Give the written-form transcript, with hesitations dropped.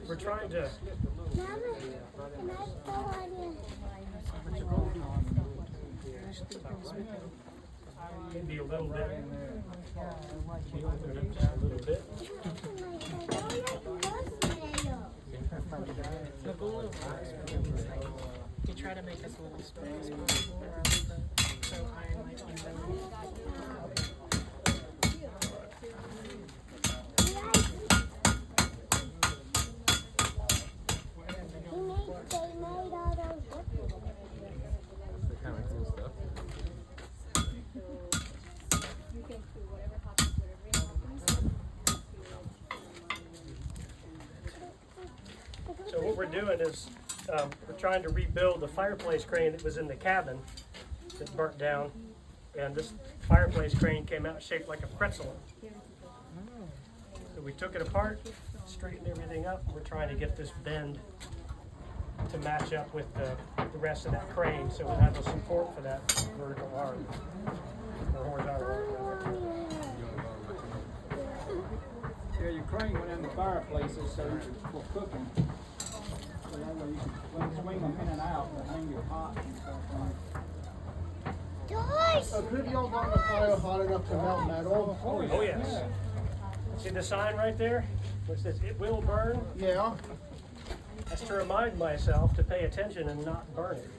we're trying to. Maybe a little bit. Just a little bit. You try to make us a little square as possible around the so iron might be So what we're doing is we're trying to rebuild the fireplace crane that was in the cabin that burnt down, and this fireplace crane came out shaped like a pretzel. So we took it apart, straightened everything up. We're trying to get this bend to match up with the rest of that crane, so we'll have a support for that vertical arm or horizontal arm. Yeah, your crane went in the fireplaces for cooking. So that way you can swing them in and out and hang your pot and stuff on. Could y'all got the fire hot enough to melt metal? Oh yes. See the sign right there? Which says "It will burn"? Yeah. That's to remind myself to pay attention and not burn it.